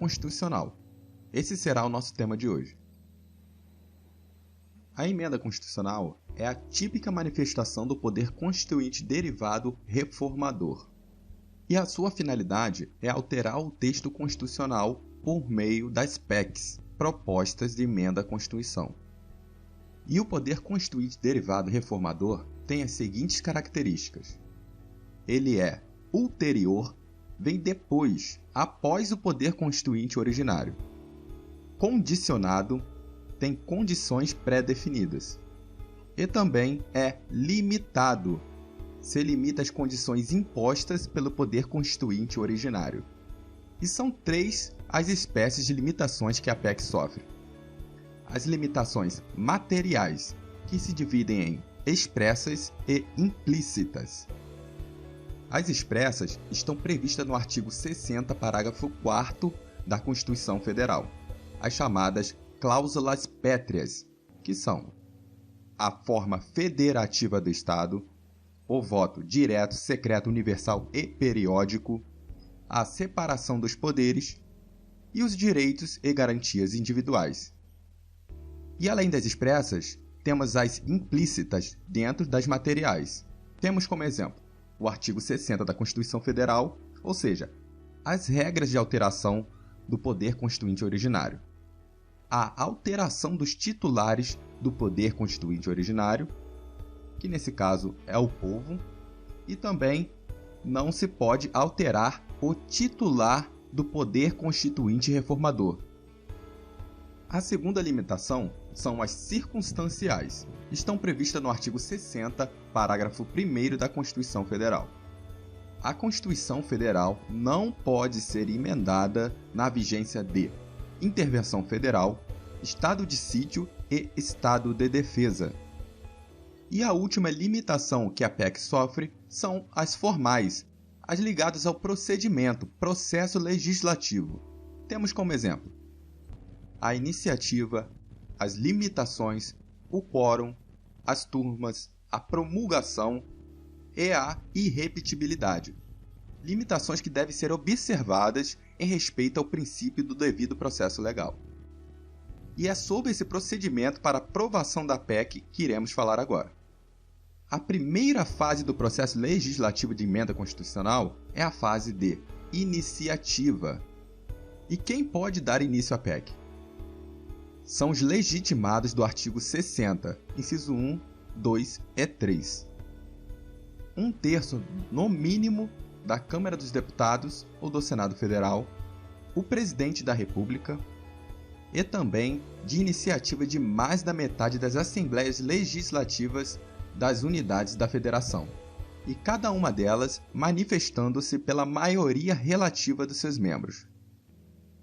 constitucional. Esse será o nosso tema de hoje. A emenda constitucional é a típica manifestação do poder constituinte derivado reformador. E a sua finalidade é alterar o texto constitucional por meio das PECs, propostas de emenda à Constituição. E o poder constituinte derivado reformador tem as seguintes características. Ele é ulterior, vem depois, após o poder constituinte originário. Condicionado, tem condições pré-definidas. E também é limitado, se limita às condições impostas pelo poder constituinte originário. E são 3 as espécies de limitações que a PEC sofre. As limitações materiais, que se dividem em expressas e implícitas. As expressas estão previstas no artigo 60, parágrafo 4º da Constituição Federal, as chamadas cláusulas pétreas, que são a forma federativa do Estado, o voto direto, secreto, universal e periódico, a separação dos poderes e os direitos e garantias individuais. E além das expressas, temos as implícitas dentro das materiais. Temos como exemplo o artigo 60 da Constituição Federal, ou seja, as regras de alteração do poder constituinte originário. A alteração dos titulares do poder constituinte originário, que nesse caso é o povo, e também não se pode alterar o titular do poder constituinte reformador. A segunda limitação são as circunstanciais. Estão previstas no artigo 60, parágrafo 1º da Constituição Federal. A Constituição Federal não pode ser emendada na vigência de intervenção federal, estado de sítio e estado de defesa. E a última limitação que a PEC sofre são as formais, as ligadas ao procedimento, processo legislativo. Temos como exemplo a iniciativa, as limitações, o quórum, as turmas, a promulgação e a irrepetibilidade. Limitações que devem ser observadas em respeito ao princípio do devido processo legal. E é sobre esse procedimento para aprovação da PEC que iremos falar agora. A primeira fase do processo legislativo de emenda constitucional é a fase de iniciativa. E quem pode dar início à PEC? São os legitimados do artigo 60, inciso 1, 2 e 3. 1/3, no mínimo, da Câmara dos Deputados ou do Senado Federal, o Presidente da República e também de iniciativa de mais da metade das Assembleias Legislativas das unidades da Federação, e cada uma delas manifestando-se pela maioria relativa dos seus membros.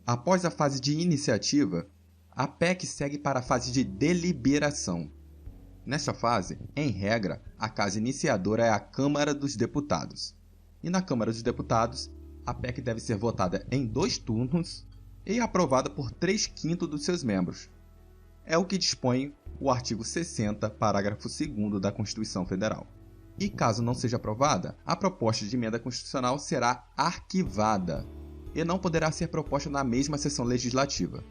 Após a fase de iniciativa, a PEC segue para a fase de deliberação. Nesta fase, em regra, a casa iniciadora é a Câmara dos Deputados. E na Câmara dos Deputados, a PEC deve ser votada em 2 turnos e aprovada por 3/5 dos seus membros. É o que dispõe o artigo 60, parágrafo 2º da Constituição Federal. E caso não seja aprovada, a proposta de emenda constitucional será arquivada e não poderá ser proposta na mesma sessão legislativa.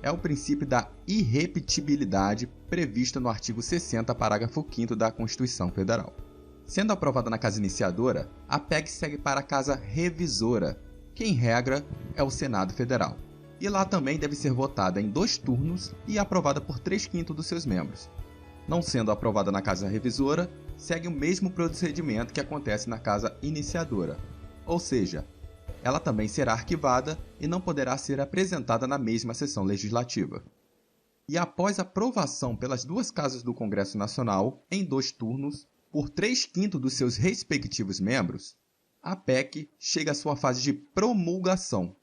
É o princípio da irrepetibilidade previsto no artigo 60, parágrafo 5º da Constituição Federal. Sendo aprovada na casa iniciadora, a PEC segue para a casa revisora, que em regra é o Senado Federal. E lá também deve ser votada em 2 turnos e aprovada por 3/5 dos seus membros. Não sendo aprovada na casa revisora, segue o mesmo procedimento que acontece na casa iniciadora, ou seja, ela também será arquivada e não poderá ser apresentada na mesma sessão legislativa. E após aprovação pelas 2 casas do Congresso Nacional, em 2 turnos, por 3/5 dos seus respectivos membros, a PEC chega à sua fase de promulgação.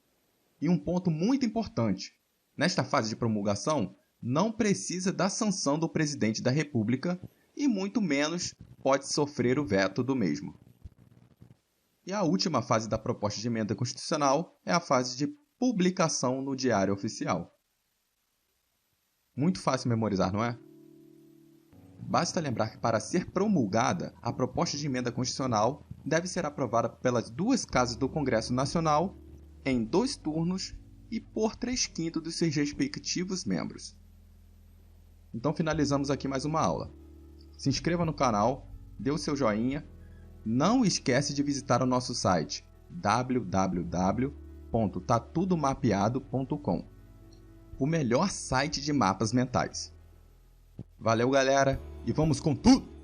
E um ponto muito importante, nesta fase de promulgação, não precisa da sanção do Presidente da República e muito menos pode sofrer o veto do mesmo. E a última fase da proposta de emenda constitucional é a fase de publicação no Diário Oficial. Muito fácil memorizar, não é? Basta lembrar que para ser promulgada, a proposta de emenda constitucional deve ser aprovada pelas 2 casas do Congresso Nacional em 2 turnos e por 3/5 dos seus respectivos membros. Então finalizamos aqui mais uma aula. Se inscreva no canal, dê o seu joinha. Não esquece de visitar o nosso site www.tatudomapeado.com, o melhor site de mapas mentais. Valeu, galera, e vamos com tudo!